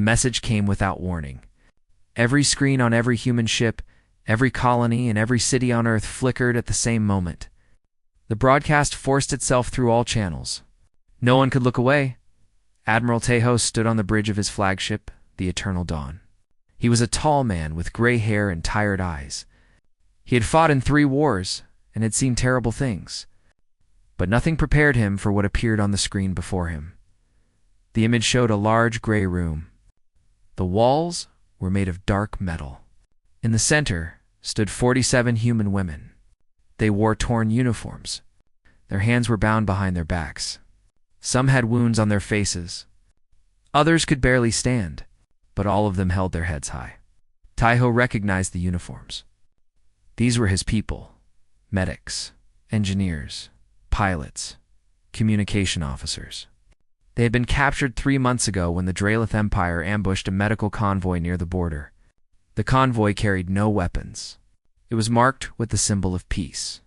The message came without warning. Every screen on every human ship, every colony, and every city on Earth flickered at the same moment. The broadcast forced itself through all channels. No one could look away. Admiral Tejo stood on the bridge of his flagship, the Eternal Dawn. He was a tall man with gray hair and tired eyes. He had fought in 3 wars and had seen terrible things, but nothing prepared him for what appeared on the screen before him. The image showed a large gray room. The walls were made of dark metal. In the center stood 47 human women. They wore torn uniforms. Their hands were bound behind their backs. Some had wounds on their faces. Others could barely stand, but all of them held their heads high. Tejo recognized the uniforms. These were his people: medics, engineers, pilots, communication officers. They had been captured 3 months ago when the Dralith Empire ambushed a medical convoy near the border. The convoy carried no weapons. It was marked with the symbol of peace.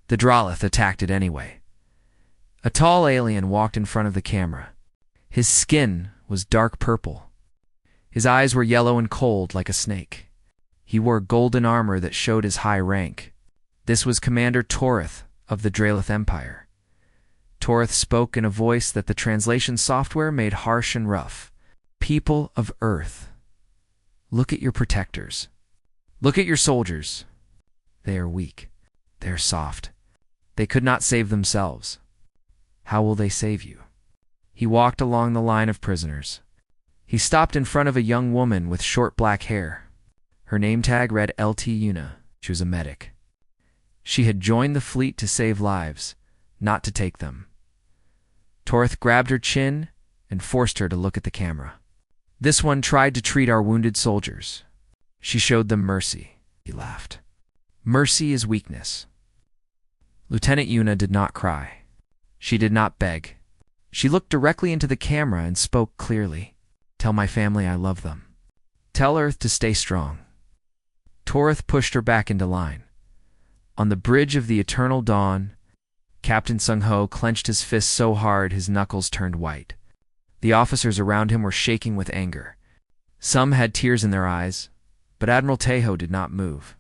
The Dralith attacked it anyway. A tall alien walked in front of the camera. His skin was dark purple. His eyes were yellow and cold like a snake. He wore golden armor that showed his high rank. This was Commander Torith of the Dralith Empire. Torith spoke in a voice that the translation software made harsh and rough. People of Earth, look at your protectors. Look at your soldiers. They are weak. They are soft. They could not save themselves. How will they save you? He walked along the line of prisoners. He stopped in front of a young woman with short black hair. Her name tag read LT Una. She was a medic. She had joined the fleet to save lives, not to take them. Torith grabbed her chin and forced her to look at the camera. This one tried to treat our wounded soldiers. She showed them mercy. He laughed. Mercy is weakness. Lieutenant Una did not cry. She did not beg. She looked directly into the camera and spoke clearly. Tell my family I love them. Tell Earth to stay strong. Torith pushed her back into line. On the bridge of the Eternal Dawn, Captain Sung-ho clenched his fists so hard his knuckles turned white. The officers around him were shaking with anger. Some had tears in their eyes, but Admiral Tejo did not move.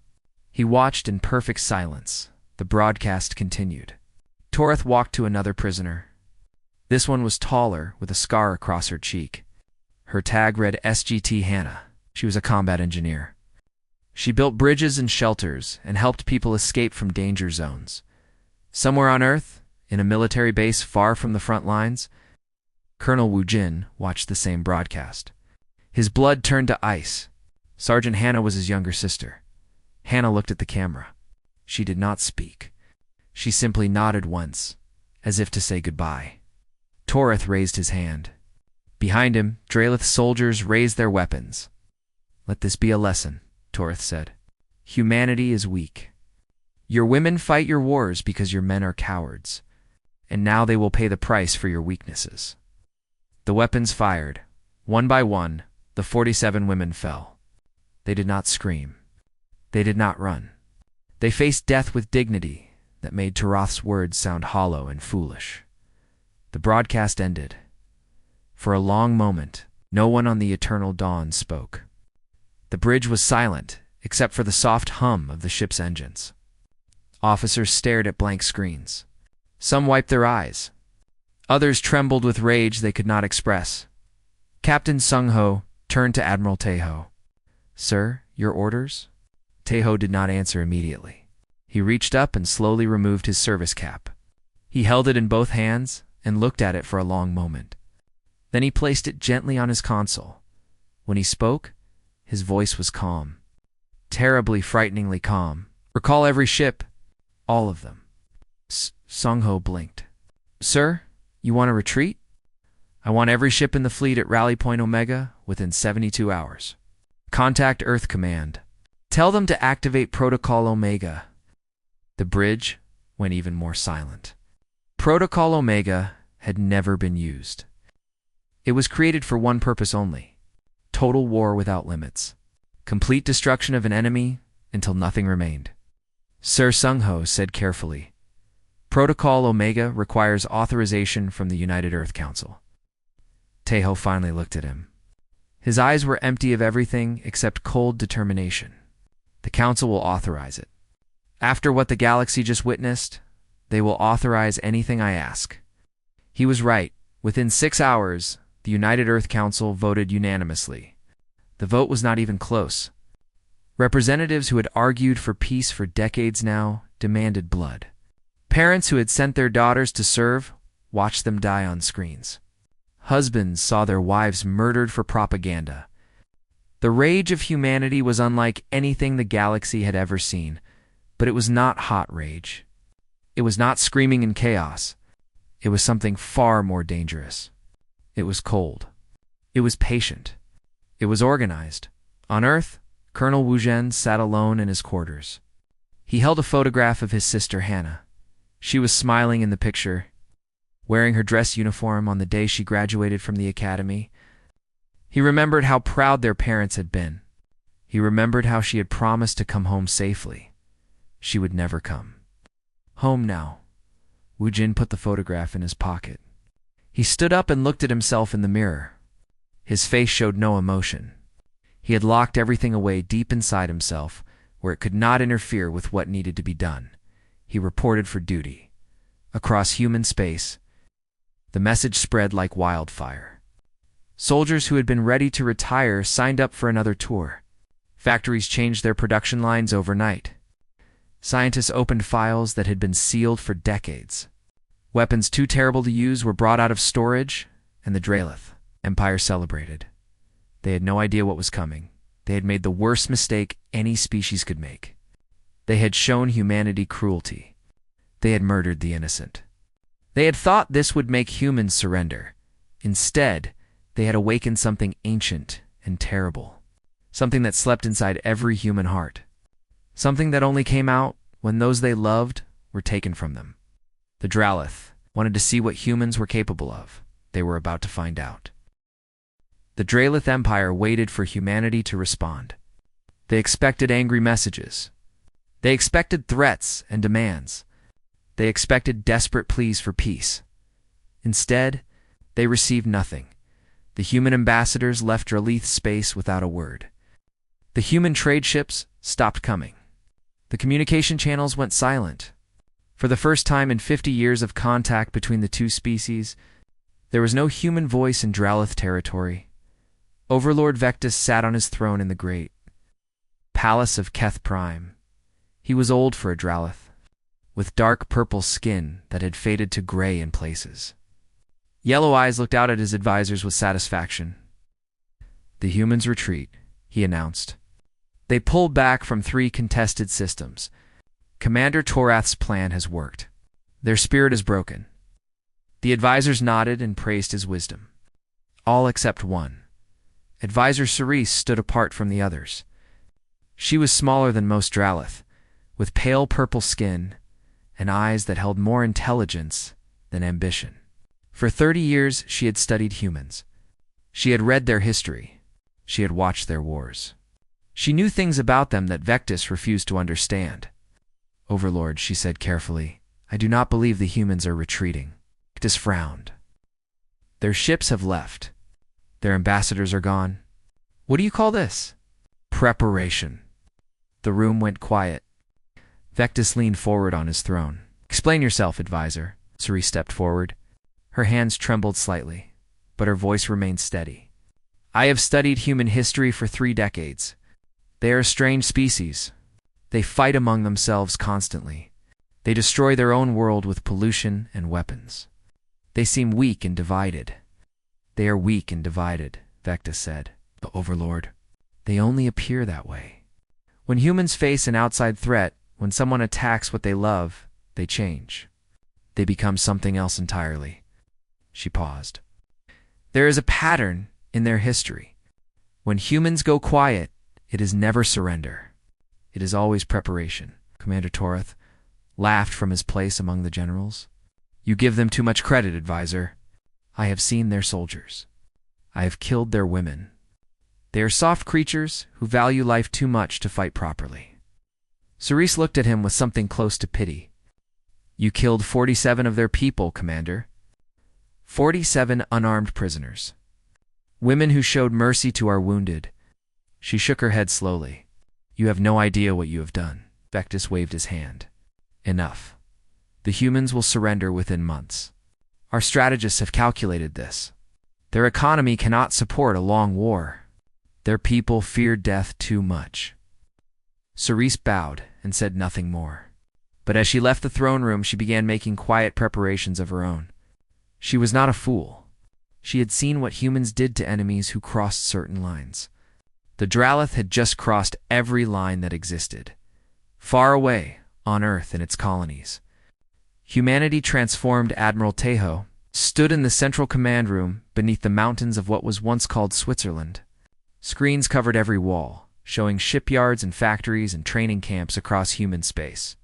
He watched in perfect silence. The broadcast continued. Torith walked to another prisoner. This one was taller, with a scar across her cheek. Her tag read SGT Hannah. She was a combat engineer. She built bridges and shelters and helped people escape from danger zones. Somewhere on Earth, in a military base far from the front lines, Colonel Wu Jin watched the same broadcast. His blood turned to ice. Sergeant Hannah was his younger sister. Hannah looked at the camera. She did not speak. She simply nodded once, as if to say goodbye. Torith raised his hand. Behind him, Dralith soldiers raised their weapons. Let this be a lesson, Torith said. Humanity is weak. Your women fight your wars because your men are cowards, and now they will pay the price for your weaknesses. The weapons fired. One by one, the 47 women fell. They did not scream. They did not run. They faced death with dignity that made Toroth's words sound hollow and foolish. The broadcast ended. For a long moment, no one on the Eternal Dawn spoke. The bridge was silent, except for the soft hum of the ship's engines. Officers stared at blank screens. Some wiped their eyes. Others trembled with rage they could not express. Captain Sung-ho turned to Admiral Tejo. Sir, your orders? Tejo did not answer immediately. He reached up and slowly removed his service cap. He held it in both hands and looked at it for a long moment. Then he placed it gently on his console. When he spoke, his voice was calm. Terribly, frighteningly calm. Recall every ship. All of them. Sung-ho blinked. Sir, you want to retreat? I want every ship in the fleet at Rally Point Omega within 72 hours. Contact Earth Command. Tell them to activate Protocol Omega. The bridge went even more silent. Protocol Omega had never been used. It was created for one purpose only: total war without limits. Complete destruction of an enemy until nothing remained. Sir Sung-ho said carefully, Protocol Omega requires authorization from the United Earth Council. Tejo finally looked at him. His eyes were empty of everything except cold determination. The Council will authorize it. After what the galaxy just witnessed, they will authorize anything I ask. He was right. Within 6 hours, the United Earth Council voted unanimously. The vote was not even close. Representatives who had argued for peace for decades now demanded blood. Parents who had sent their daughters to serve watched them die on screens. Husbands saw their wives murdered for propaganda. The rage of humanity was unlike anything the galaxy had ever seen, but it was not hot rage. It was not screaming in chaos. It was something far more dangerous. It was cold. It was patient. It was organized. On Earth, Colonel Wuzhen sat alone in his quarters. He held a photograph of his sister Hannah. She was smiling in the picture, wearing her dress uniform on the day she graduated from the academy. He remembered how proud their parents had been. He remembered how she had promised to come home safely. She would never come. Home now. Wu Jin put the photograph in his pocket. He stood up and looked at himself in the mirror. His face showed no emotion. He had locked everything away deep inside himself, where it could not interfere with what needed to be done. He reported for duty. Across human space, the message spread like wildfire. Soldiers who had been ready to retire signed up for another tour. Factories changed their production lines overnight. Scientists opened files that had been sealed for decades. Weapons too terrible to use were brought out of storage, and the Dralith Empire celebrated. They had no idea what was coming. They had made the worst mistake any species could make. They had shown humanity cruelty. They had murdered the innocent. They had thought this would make humans surrender. Instead, they had awakened something ancient and terrible. Something that slept inside every human heart. Something that only came out when those they loved were taken from them. The Dralith wanted to see what humans were capable of. They were about to find out. The Dralith Empire waited for humanity to respond. They expected angry messages. They expected threats and demands. They expected desperate pleas for peace. Instead, they received nothing. The human ambassadors left Dralith space without a word. The human trade ships stopped coming. The communication channels went silent. For the first time in 50 years of contact between the two species, there was no human voice in Dralith territory. Overlord Vectis sat on his throne in the great palace of Keth Prime. He was old for a Dralith, with dark purple skin that had faded to gray in places. Yellow Eyes looked out at his advisors with satisfaction. "The humans retreat," he announced. "They pulled back from 3 contested systems. Commander Torath's plan has worked. Their spirit is broken." The advisors nodded and praised his wisdom. All except one. Advisor Cerise stood apart from the others. She was smaller than most Dralith, with pale purple skin and eyes that held more intelligence than ambition. For 30 years, she had studied humans. She had read their history. She had watched their wars. She knew things about them that Vectis refused to understand. "Overlord," she said carefully, "I do not believe the humans are retreating." Vectis frowned. "Their ships have left. Their ambassadors are gone. What do you call this?" "Preparation." The room went quiet. Vectis leaned forward on his throne. "Explain yourself, advisor." Cerise stepped forward. Her hands trembled slightly, but her voice remained steady. "I have studied human history for 3 decades. They are a strange species. They fight among themselves constantly. They destroy their own world with pollution and weapons. They seem weak and divided." "They are weak and divided," Vectis said. "But Overlord, they only appear that way. When humans face an outside threat, when someone attacks what they love, they change. They become something else entirely." She paused. "There is a pattern in their history. When humans go quiet, it is never surrender. It is always preparation." Commander Torath laughed from his place among the generals. "You give them too much credit, advisor. I have seen their soldiers. I have killed their women. They are soft creatures who value life too much to fight properly." Cerise looked at him with something close to pity. "You killed 47 of their people, Commander. 47 unarmed prisoners. Women who showed mercy to our wounded. She shook her head slowly. You have no idea what you have done. Vectus waved his hand. Enough. The humans will surrender within months. Our strategists have calculated this. Their economy cannot support a long war. Their people fear death too much. Cerise bowed and said nothing more. But as she left the throne room, she began making quiet preparations of her own. She was not a fool. She had seen what humans did to enemies who crossed certain lines. The Dralith had just crossed every line that existed. Far away, on Earth and its colonies. Humanity transformed Admiral Tejo stood in the central command room beneath the mountains of what was once called Switzerland. Screens covered every wall, showing shipyards and factories and training camps across human space.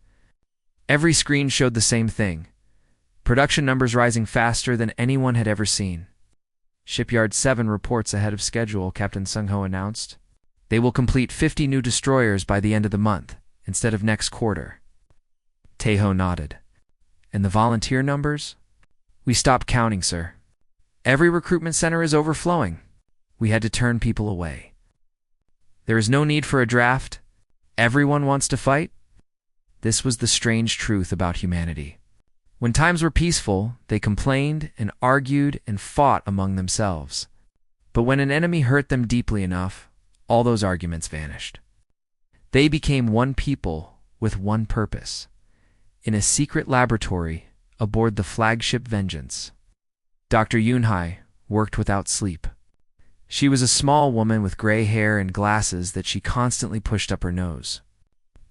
Every screen showed the same thing. Production numbers rising faster than anyone had ever seen. Shipyard 7 reports ahead of schedule, Captain Sung-ho announced. They will complete 50 new destroyers by the end of the month, instead of next quarter. Tejo nodded. And the volunteer numbers? We stopped counting, sir. Every recruitment center is overflowing. We had to turn people away. There is no need for a draft. Everyone wants to fight. This was the strange truth about humanity. When times were peaceful, they complained and argued and fought among themselves. But when an enemy hurt them deeply enough, all those arguments vanished. They became one people with one purpose. In a secret laboratory aboard the flagship Vengeance, Dr. Yunhai worked without sleep. She was a small woman with gray hair and glasses that she constantly pushed up her nose.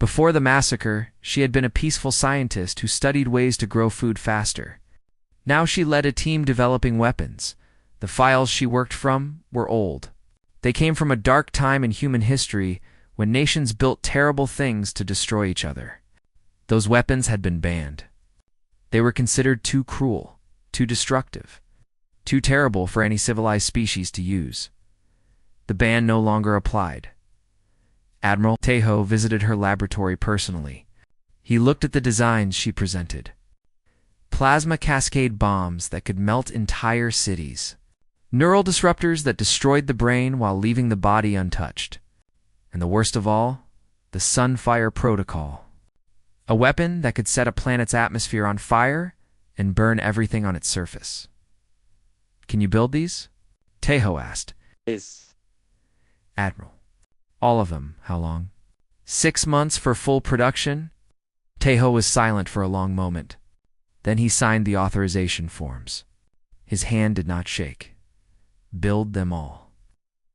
Before the massacre, she had been a peaceful scientist who studied ways to grow food faster. Now she led a team developing weapons. The files she worked from were old. They came from a dark time in human history when nations built terrible things to destroy each other. Those weapons had been banned. They were considered too cruel, too destructive, too terrible for any civilized species to use. The ban no longer applied. Admiral Tejo visited her laboratory personally. He looked at the designs she presented. Plasma cascade bombs that could melt entire cities. Neural disruptors that destroyed the brain while leaving the body untouched. And the worst of all, the Sunfire Protocol. A weapon that could set a planet's atmosphere on fire and burn everything on its surface. Can you build these? Tejo asked. Yes. Admiral. All of them. How long? 6 months for full production? Tejo was silent for a long moment. Then he signed the authorization forms. His hand did not shake. Build them all.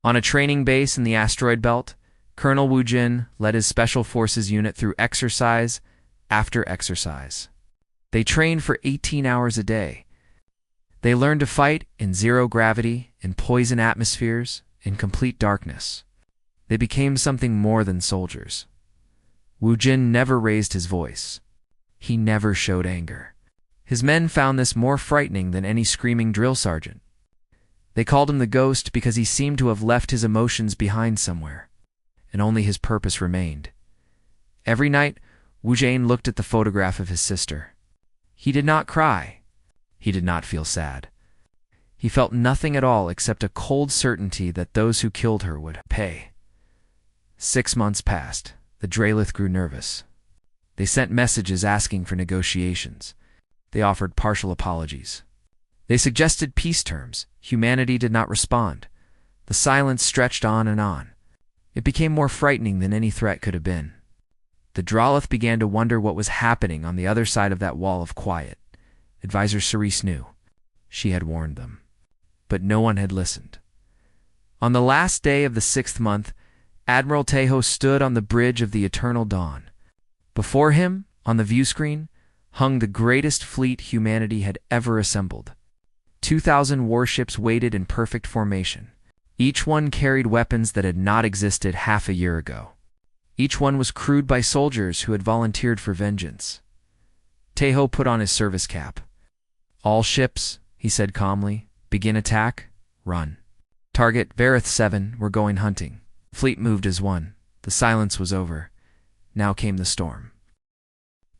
On a training base in the asteroid belt, Colonel Wu Jin led his Special Forces unit through exercise after exercise. They trained for 18 hours a day. They learned to fight in zero gravity, in poison atmospheres, in complete darkness. They became something more than soldiers. Wu Jin never raised his voice. He never showed anger. His men found this more frightening than any screaming drill sergeant. They called him the Ghost because he seemed to have left his emotions behind somewhere, and only his purpose remained. Every night, Wu Jin looked at the photograph of his sister. He did not cry. He did not feel sad. He felt nothing at all except a cold certainty that those who killed her would pay. 6 months passed. The Dralith grew nervous. They sent messages asking for negotiations. They offered partial apologies. They suggested peace terms. Humanity did not respond. The silence stretched on and on. It became more frightening than any threat could have been. The Dralith began to wonder what was happening on the other side of that wall of quiet. Advisor Cerise knew. She had warned them. But no one had listened. On the last day of the 6th month, Admiral Tejo stood on the bridge of the Eternal Dawn. Before him, on the view screen, hung the greatest fleet humanity had ever assembled. 2,000 warships waited in perfect formation. Each one carried weapons that had not existed half a year ago. Each one was crewed by soldiers who had volunteered for vengeance. Tejo put on his service cap. All ships, he said calmly, begin attack, run. Target Varith 7, we're going hunting. Fleet moved as one. The silence was over. Now came the storm.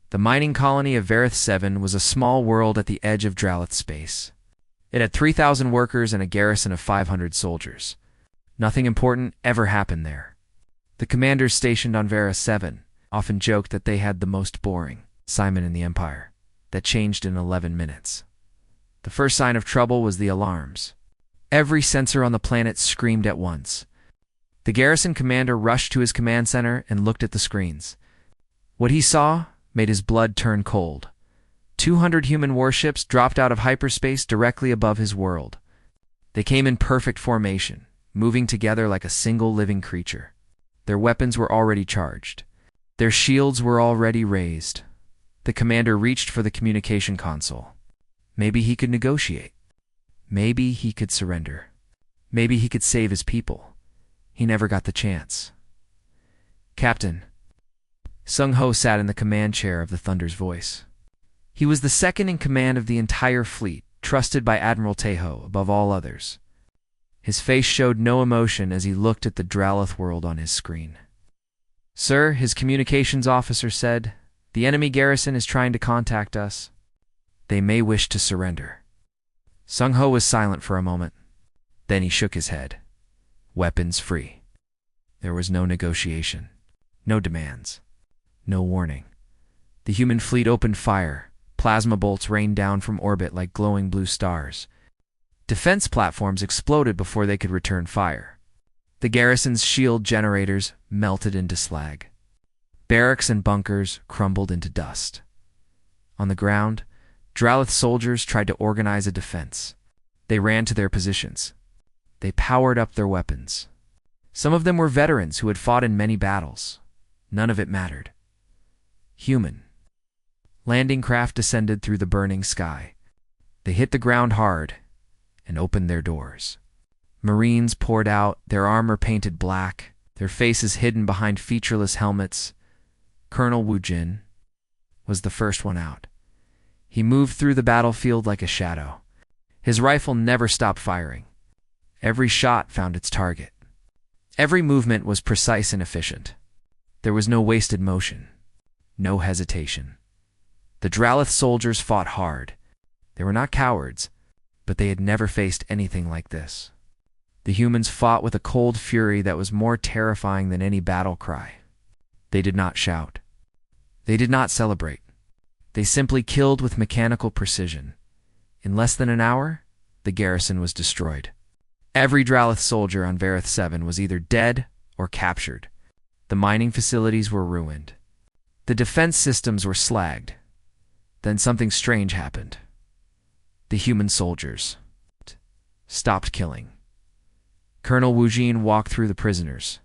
The mining colony of Varith 7 was a small world at the edge of Dralith space. It had 3,000 workers and a garrison of 500 soldiers. Nothing important ever happened there. The commanders stationed on Vera 7 often joked that they had the most boring assignment in the Empire. That changed in 11 minutes. The first sign of trouble was the alarms. Every sensor on the planet screamed at once. The garrison commander rushed to his command center and looked at the screens. What he saw made his blood turn cold. 200 human warships dropped out of hyperspace directly above his world. They came in perfect formation, moving together like a single living creature. Their weapons were already charged. Their shields were already raised. The commander reached for the communication console. Maybe he could negotiate. Maybe he could surrender. Maybe he could save his people. He never got the chance. Captain. Sung Ho sat in the command chair of the Thunder's voice. He was the second in command of the entire fleet, trusted by Admiral Tejo above all others. His face showed no emotion as he looked at the Dralith world on his screen. Sir, his communications officer said, the enemy garrison is trying to contact us. They may wish to surrender. Sung Ho was silent for a moment. Then he shook his head. Weapons free. There was no negotiation, no demands, no warning. The human fleet opened fire. Plasma bolts rained down from orbit like glowing blue stars. Defense platforms exploded before they could return fire. The garrison's shield generators melted into slag. Barracks and bunkers crumbled into dust. On the ground, Dralith soldiers tried to organize a defense. They ran to their positions. They powered up their weapons. Some of them were veterans who had fought in many battles. None of it mattered. Human. Landing craft descended through the burning sky. They hit the ground hard and opened their doors. Marines poured out, their armor painted black, their faces hidden behind featureless helmets. Colonel Wu Jin was the first one out. He moved through the battlefield like a shadow. His rifle never stopped firing. Every shot found its target. Every movement was precise and efficient. There was no wasted motion, no hesitation. The Dralith soldiers fought hard. They were not cowards, but they had never faced anything like this. The humans fought with a cold fury that was more terrifying than any battle cry. They did not shout. They did not celebrate. They simply killed with mechanical precision. In less than an hour, the garrison was destroyed. Every Dralith soldier on Varith 7 was either dead or captured. The mining facilities were ruined. The defense systems were slagged. Then something strange happened. The human soldiers stopped killing. Colonel Wu Jin walked through the prisoners.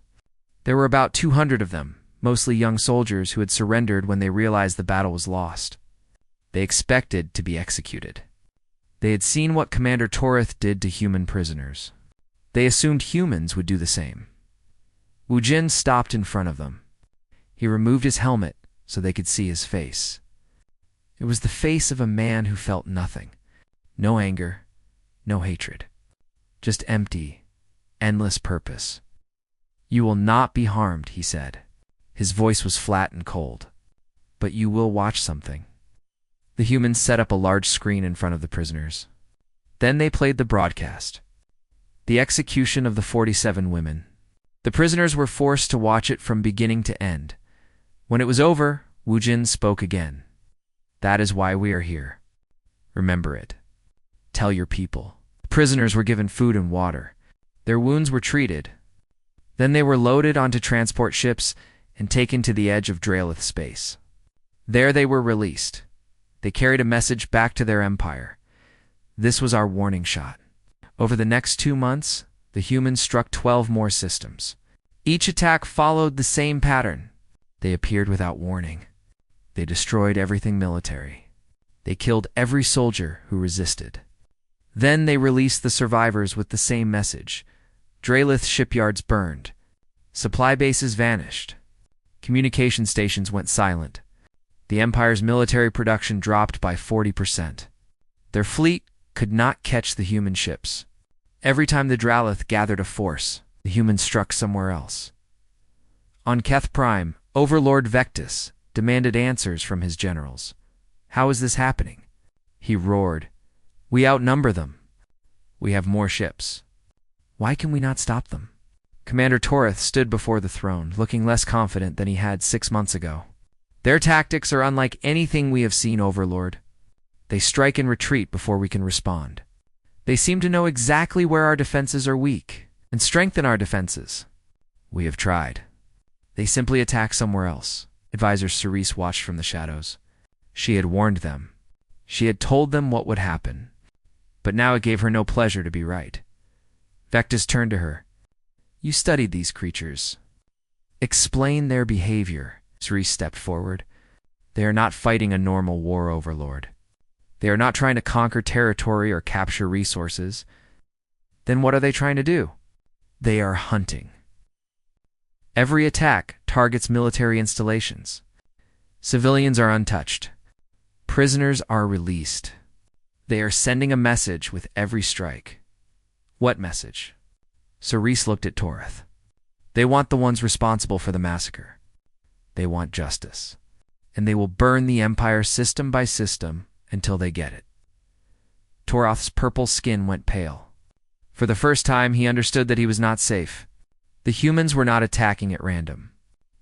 There were about 200 of them, mostly young soldiers who had surrendered when they realized the battle was lost. They expected to be executed. They had seen what Commander Torith did to human prisoners. They assumed humans would do the same. Wu Jin stopped in front of them. He removed his helmet so they could see his face. It was the face of a man who felt nothing. No anger, no hatred. Just empty, endless purpose. You will not be harmed, he said. His voice was flat and cold. But you will watch something. The humans set up a large screen in front of the prisoners. Then they played the broadcast. The execution of the 47 women. The prisoners were forced to watch it from beginning to end. When it was over, Wu Jin spoke again. That is why we are here. Remember it. Tell your people. The prisoners were given food and water. Their wounds were treated. Then they were loaded onto transport ships and taken to the edge of Dralith space. There they were released. They carried a message back to their empire. This was our warning shot. Over the next 2 months, the humans struck 12 more systems. Each attack followed the same pattern. They appeared without warning. They destroyed everything military. They killed every soldier who resisted. Then they released the survivors with the same message. Dralith shipyards burned. Supply bases vanished. Communication stations went silent. The Empire's military production dropped by 40%. Their fleet could not catch the human ships. Every time the Dralith gathered a force, the humans struck somewhere else. On Keth Prime, Overlord Vectus demanded answers from his generals. How is this happening? He roared. We outnumber them. We have more ships. Why can we not stop them? Commander Torith stood before the throne, looking less confident than he had 6 months ago. Their tactics are unlike anything we have seen, Overlord. They strike and retreat before we can respond. They seem to know exactly where our defenses are weak and strengthen our defenses. We have tried. They simply attack somewhere else. Advisor Cerise watched from the shadows. She had warned them. She had told them what would happen. But now it gave her no pleasure to be right. Vectis turned to her. You studied these creatures. Explain their behavior. Cerise stepped forward. They are not fighting a normal war, Overlord. They are not trying to conquer territory or capture resources. Then what are they trying to do? They are hunting. Every attack targets military installations. Civilians are untouched. Prisoners are released. They are sending a message with every strike. What message? Cerise looked at Torith. They want the ones responsible for the massacre. They want justice. And they will burn the Empire system by system until they get it. Toroth's purple skin went pale. For the first time, he understood that he was not safe. The humans were not attacking at random.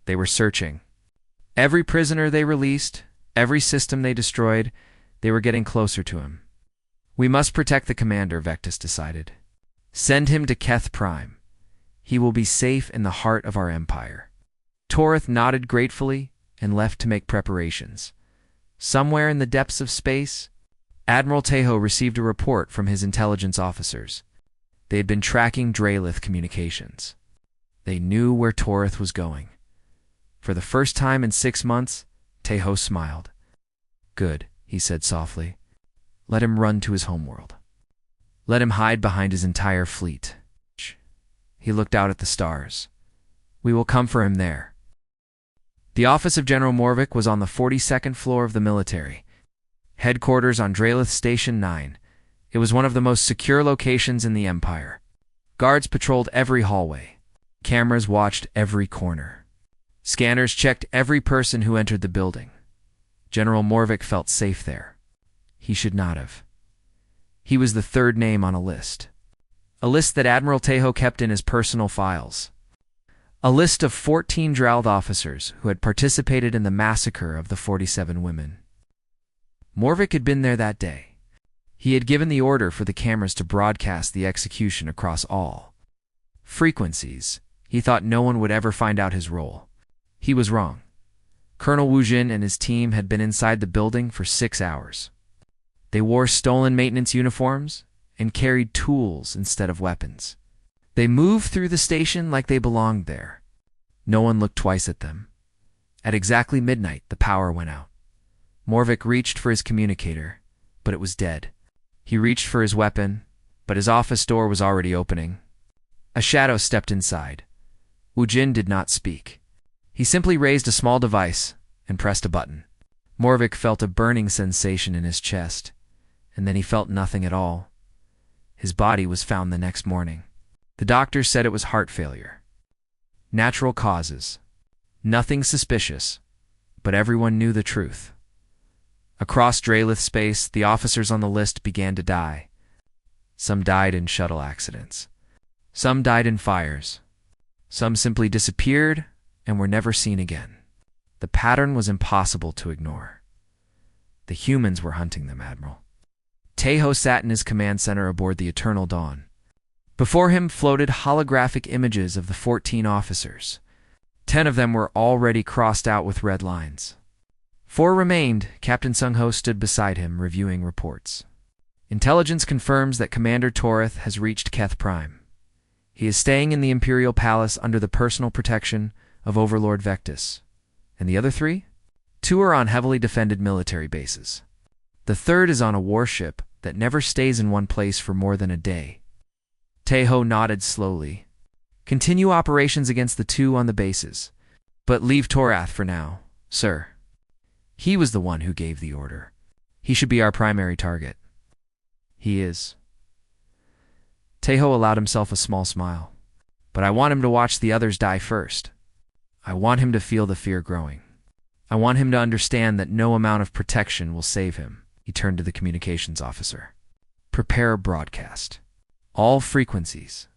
They were searching. Every prisoner they released, every system they destroyed, they were getting closer to him. We must protect the commander, Vectis decided. Send him to Keth Prime. He will be safe in the heart of our empire. Torith nodded gratefully and left to make preparations. Somewhere in the depths of space, Admiral Tejo received a report from his intelligence officers. They had been tracking Draelith communications. They knew where Torith was going. For the first time in 6 months, Tejo smiled. Good, he said softly. Let him run to his homeworld. Let him hide behind his entire fleet. He looked out at the stars. We will come for him there. The office of General Morvik was on the 42nd floor of the military. Headquarters on Draelith Station 9. It was one of the most secure locations in the Empire. Guards patrolled every hallway. Cameras watched every corner. Scanners checked every person who entered the building. General Morvik felt safe there. He should not have. He was the third name on a list. A list that Admiral Tejo kept in his personal files. A list of 14 Drald officers who had participated in the massacre of the 47 women. Morvik had been there that day. He had given the order for the cameras to broadcast the execution across all frequencies. He thought no one would ever find out his role. He was wrong. Colonel Wu Jin and his team had been inside the building for 6 hours. They wore stolen maintenance uniforms and carried tools instead of weapons. They moved through the station like they belonged there. No one looked twice at them. At exactly midnight, the power went out. Morvik reached for his communicator, but it was dead. He reached for his weapon, but his office door was already opening. A shadow stepped inside. Wu Jin did not speak. He simply raised a small device and pressed a button. Morvik felt a burning sensation in his chest, and then he felt nothing at all. His body was found the next morning. The doctor said it was heart failure. Natural causes. Nothing suspicious, but everyone knew the truth. Across Draelith space, the officers on the list began to die. Some died in shuttle accidents. Some died in fires. Some simply disappeared and were never seen again. The pattern was impossible to ignore. The humans were hunting them, Admiral. Tejo sat in his command center aboard the Eternal Dawn. Before him floated holographic images of the 14 officers. 10 of them were already crossed out with red lines. 4 remained. Captain Sung-Ho stood beside him, reviewing reports. Intelligence confirms that Commander Torith has reached Keth Prime. He is staying in the Imperial Palace under the personal protection of Overlord Vectis. And the other 3? 2 are on heavily defended military bases. The third is on a warship that never stays in one place for more than a day. Tejo nodded slowly. Continue operations against the 2 on the bases, but leave Torath for now, sir. He was the one who gave the order. He should be our primary target. He is. Tejo allowed himself a small smile. But I want him to watch the others die first. I want him to feel the fear growing. I want him to understand that no amount of protection will save him. He turned to the communications officer. Prepare a broadcast. All frequencies.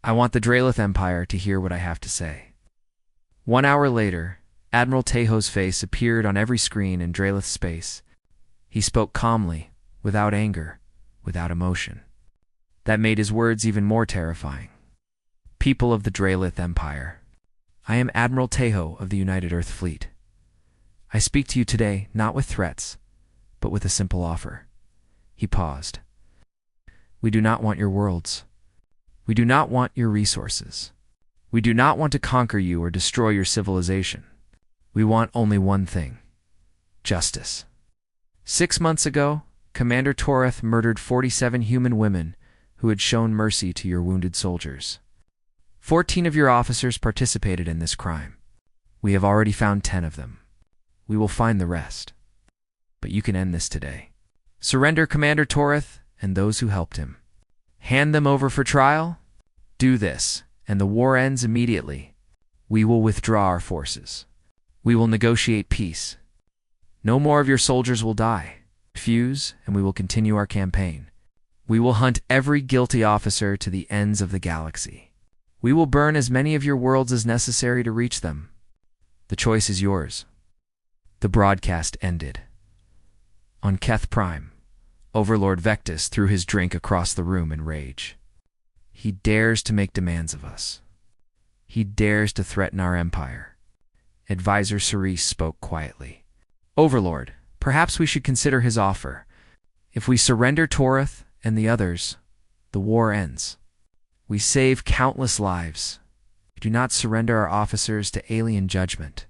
I want the Dralith Empire to hear what I have to say. 1 hour later, Admiral Tejo's face appeared on every screen in Dralith space. He spoke calmly, without anger, without emotion. That made his words even more terrifying. People of the Dralith Empire, I am Admiral Tejo of the United Earth Fleet. I speak to you today not with threats, but with a simple offer. He paused. We do not want your worlds. We do not want your resources. We do not want to conquer you or destroy your civilization. We want only one thing: justice. 6 months ago, Commander Toreth murdered 47 human women who had shown mercy to your wounded soldiers. 14 of your officers participated in this crime. We have already found 10 of them. We will find the rest. But you can end this today. Surrender Commander Toreth and those who helped him. Hand them over for trial? Do this, and the war ends immediately. We will withdraw our forces. We will negotiate peace. No more of your soldiers will die. Refuse, and we will continue our campaign. We will hunt every guilty officer to the ends of the galaxy. We will burn as many of your worlds as necessary to reach them. The choice is yours. The broadcast ended. On Keth Prime, Overlord Vectus threw his drink across the room in rage. He dares to make demands of us. He dares to threaten our empire. Advisor Cerise spoke quietly. Overlord, perhaps we should consider his offer. If we surrender Toreth and the others, the war ends. We save countless lives. We do not surrender our officers to alien judgment.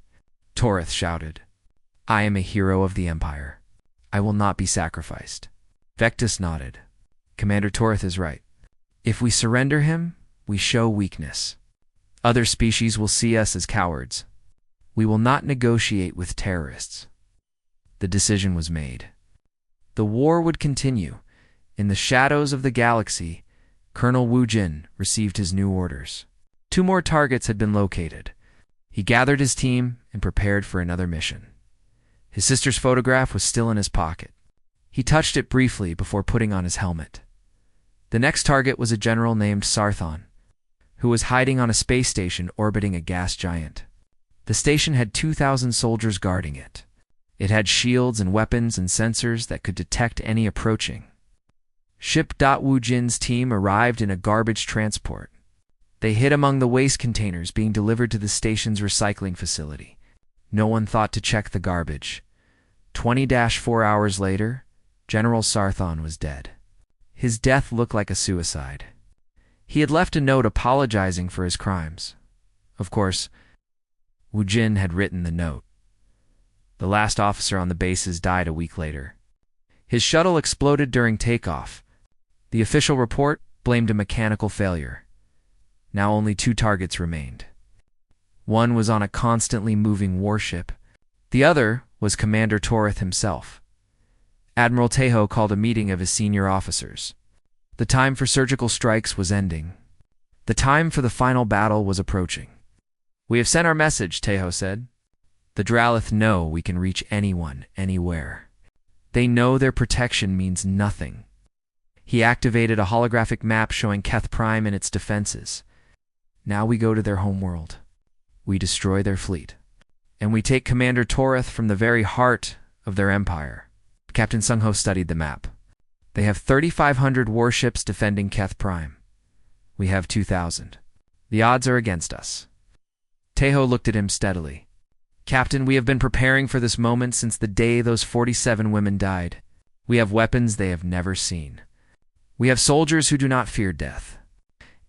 Toreth shouted. I am a hero of the Empire. I will not be sacrificed. Vectus nodded. Commander Toreth is right. If we surrender him, we show weakness. Other species will see us as cowards. We will not negotiate with terrorists. The decision was made. The war would continue. In the shadows of the galaxy, Colonel Wu Jin received his new orders. 2 more targets had been located. He gathered his team and prepared for another mission. His sister's photograph was still in his pocket. He touched it briefly before putting on his helmet. The next target was a general named Sarthon, who was hiding on a space station orbiting a gas giant. The station had 2,000 soldiers guarding it. It had shields and weapons and sensors that could detect any approaching. Ship Wu Jin's team arrived in a garbage transport. They hid among the waste containers being delivered to the station's recycling facility. No one thought to check the garbage. 20-4 hours later, General Sarthon was dead. His death looked like a suicide. He had left a note apologizing for his crimes. Of course, Wu Jin had written the note. The last officer on the bases died a week later. His shuttle exploded during takeoff. The official report blamed a mechanical failure. Now only 2 targets remained. One was on a constantly moving warship. The other was Commander Toreth himself. Admiral Tejo called a meeting of his senior officers. The time for surgical strikes was ending. The time for the final battle was approaching. We have sent our message, Tejo said. The Dralith know we can reach anyone, anywhere. They know their protection means nothing. He activated a holographic map showing Keth Prime and its defenses. Now we go to their homeworld. We destroy their fleet. And we take Commander Toreth from the very heart of their empire. Captain Sung-ho studied the map. They have 3,500 warships defending Keth Prime. We have 2,000. The odds are against us. Tejo looked at him steadily. Captain, we have been preparing for this moment since the day those 47 women died. We have weapons they have never seen. We have soldiers who do not fear death.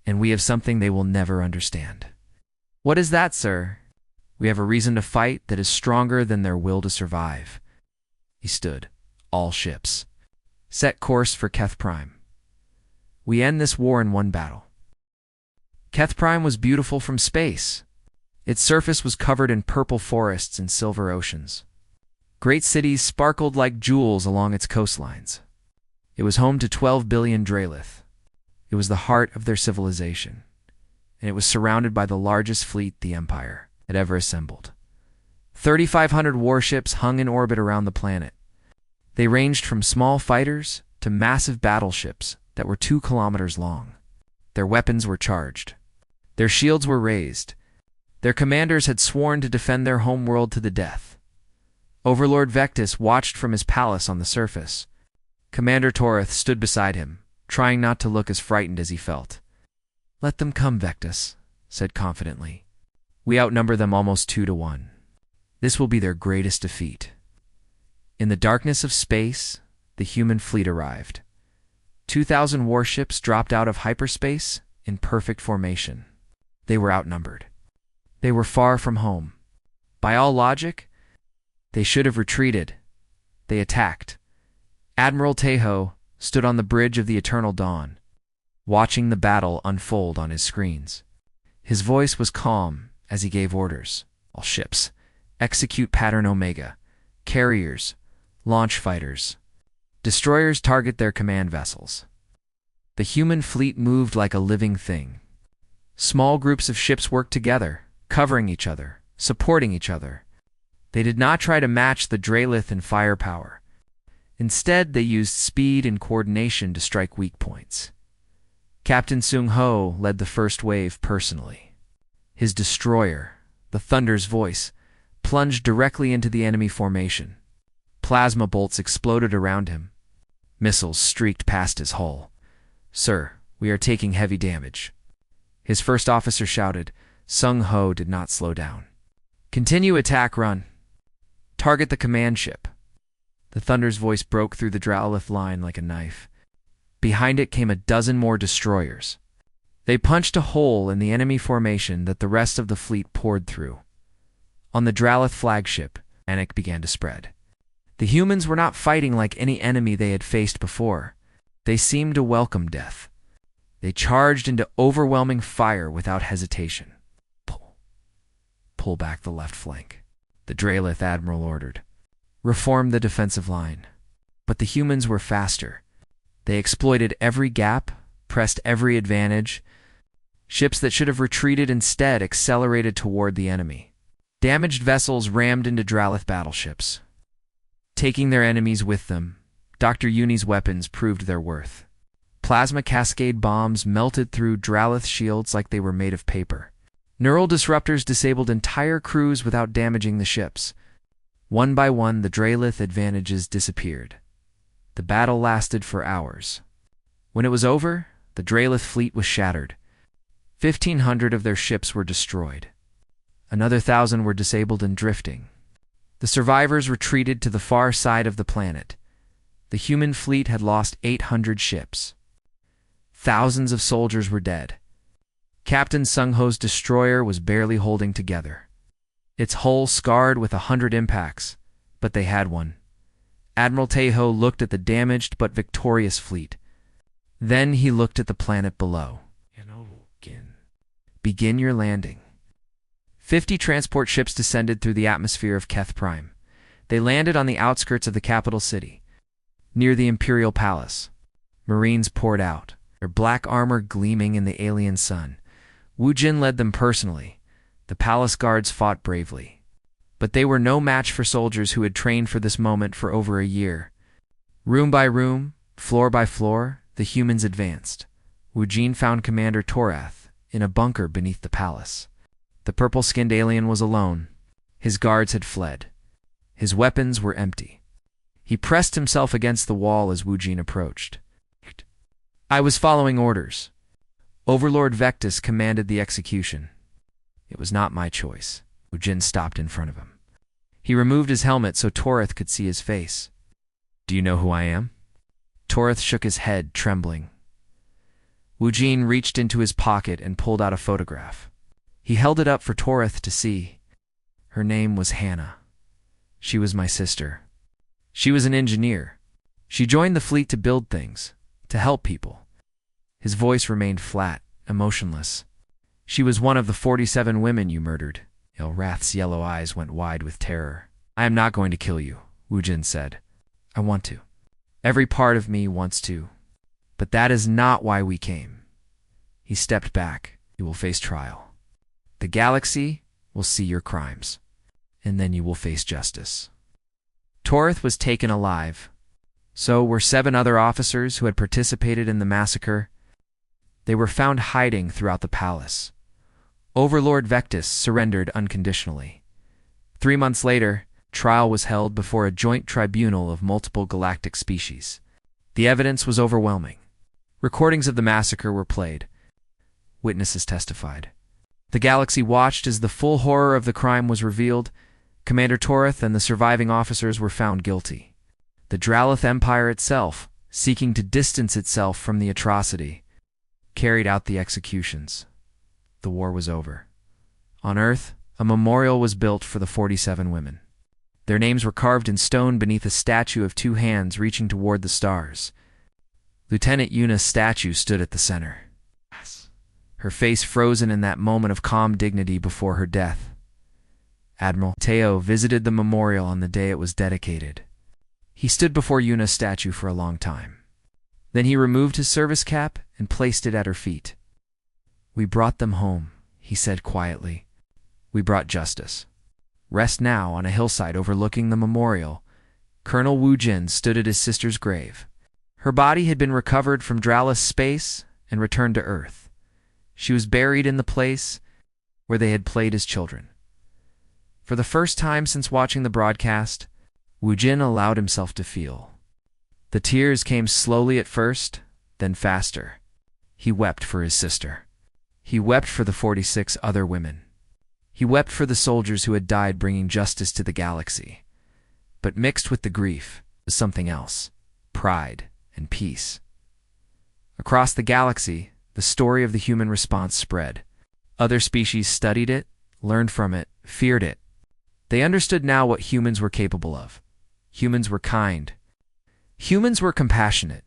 And we have something they will never understand. What is that, sir? We have a reason to fight that is stronger than their will to survive. He stood. All ships. Set course for Keth Prime. We end this war in one battle. Keth Prime was beautiful from space. Its surface was covered in purple forests and silver oceans. Great cities sparkled like jewels along its coastlines. It was home to 12 billion Dralith. It was the heart of their civilization, and it was surrounded by the largest fleet the Empire had ever assembled. 3,500 warships hung in orbit around the planet. They ranged from small fighters to massive battleships that were 2 kilometers long. Their weapons were charged. Their shields were raised. Their commanders had sworn to defend their homeworld to the death. Overlord Vectis watched from his palace on the surface. Commander Torith stood beside him, trying not to look as frightened as he felt. "Let them come, Vectis," said confidently. "We outnumber them almost 2-1. This will be their greatest defeat." In the darkness of space, the human fleet arrived. 2,000 warships dropped out of hyperspace in perfect formation. They were outnumbered. They were far from home. By all logic, they should have retreated. They attacked. Admiral Tejo stood on the bridge of the Eternal Dawn, watching the battle unfold on his screens. His voice was calm as he gave orders. "All ships, execute Pattern Omega. Carriers, launch fighters. Destroyers target their command vessels." The human fleet moved like a living thing. Small groups of ships worked together, covering each other, supporting each other. They did not try to match the Drelith in firepower. Instead, they used speed and coordination to strike weak points. Captain Sung Ho led the first wave personally. His destroyer, the Thunder's Voice, plunged directly into the enemy formation. Plasma bolts exploded around him. Missiles streaked past his hull. "Sir, we are taking heavy damage." His first officer shouted. Sung Ho did not slow down. "Continue attack run. Target the command ship." The Thunder's Voice broke through the Dralith line like a knife. Behind it came a dozen more destroyers. They punched a hole in the enemy formation that the rest of the fleet poured through. On the Dralith flagship, panic began to spread. The humans were not fighting like any enemy they had faced before. They seemed to welcome death. They charged into overwhelming fire without hesitation. Pull back the left flank," the Drelith admiral ordered. "Reform the defensive line." But the humans were faster. They exploited every gap, pressed every advantage. Ships that should have retreated instead accelerated toward the enemy. Damaged vessels rammed into Dralith battleships. Taking their enemies with them, Dr. Uni's weapons proved their worth. Plasma cascade bombs melted through Dralith shields like they were made of paper. Neural disruptors disabled entire crews without damaging the ships. One by one, the Dralith advantages disappeared. The battle lasted for hours. When it was over, the Dralith fleet was shattered. 1,500 of their ships were destroyed. Another 1,000 were disabled and drifting. The survivors retreated to the far side of the planet. The human fleet had lost 800 ships. Thousands of soldiers were dead. Captain Sung Ho's destroyer was barely holding together. Its hull scarred with 100 impacts, but they had one. Admiral Tejo looked at the damaged but victorious fleet. Then he looked at the planet below. "Begin your landing." 50 transport ships descended through the atmosphere of Keth Prime. They landed on the outskirts of the capital city, near the Imperial Palace. Marines poured out, their black armor gleaming in the alien sun. Wu Jin led them personally. The palace guards fought bravely. But they were no match for soldiers who had trained for this moment for over a year. Room by room, floor by floor, the humans advanced. Wu Jin found Commander Torath in a bunker beneath the palace. The purple-skinned alien was alone. His guards had fled. His weapons were empty. He pressed himself against the wall as Wu Jin approached. "I was following orders. Overlord Vectis commanded the execution. It was not my choice." Wu Jin stopped in front of him. He removed his helmet so Torath could see his face. "Do you know who I am?" Torath shook his head, trembling. Wu Jin reached into his pocket and pulled out a photograph. He held it up for Torath to see. Her name was Hannah. She was my sister. She was an engineer. She joined the fleet to build things, to help people. His voice remained flat, emotionless. "She was one of the 47 women you murdered." Ilrath's yellow eyes went wide with terror. "I am not going to kill you," Wu Jin said. "I want to. Every part of me wants to. But that is not why we came." He stepped back. "You will face trial. The galaxy will see your crimes, and then you will face justice." Torath was taken alive. So were 7 other officers who had participated in the massacre. They were found hiding throughout the palace. Overlord Vectus surrendered unconditionally. 3 months later, trial was held before a joint tribunal of multiple galactic species. The evidence was overwhelming. Recordings of the massacre were played. Witnesses testified. The galaxy watched as the full horror of the crime was revealed. Commander Torith and the surviving officers were found guilty. The Dralith Empire itself, seeking to distance itself from the atrocity, carried out the executions. The war was over. On Earth, a memorial was built for the 47 women. Their names were carved in stone beneath a statue of 2 hands reaching toward the stars. Lieutenant Yuna's statue stood at the center, her face frozen in that moment of calm dignity before her death. Admiral Teo visited the memorial on the day it was dedicated. He stood before Yuna's statue for a long time. Then he removed his service cap and placed it at her feet. "We brought them home," he said quietly. "We brought justice." Rest now on a hillside overlooking the memorial. Colonel Wu Jin stood at his sister's grave. Her body had been recovered from Dralis space and returned to Earth. She was buried in the place where they had played as children. For the first time since watching the broadcast, Wu Jin allowed himself to feel. The tears came slowly at first, then faster. He wept for his sister. He wept for the 46 other women. He wept for the soldiers who had died bringing justice to the galaxy. But mixed with the grief was something else: pride and peace. Across the galaxy, the story of the human response spread. Other species studied it, learned from it, feared it. They understood now what humans were capable of. Humans were kind. Humans were compassionate.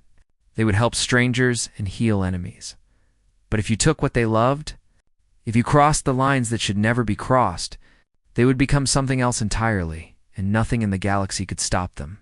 They would help strangers and heal enemies. But if you took what they loved, if you crossed the lines that should never be crossed, they would become something else entirely, and nothing in the galaxy could stop them.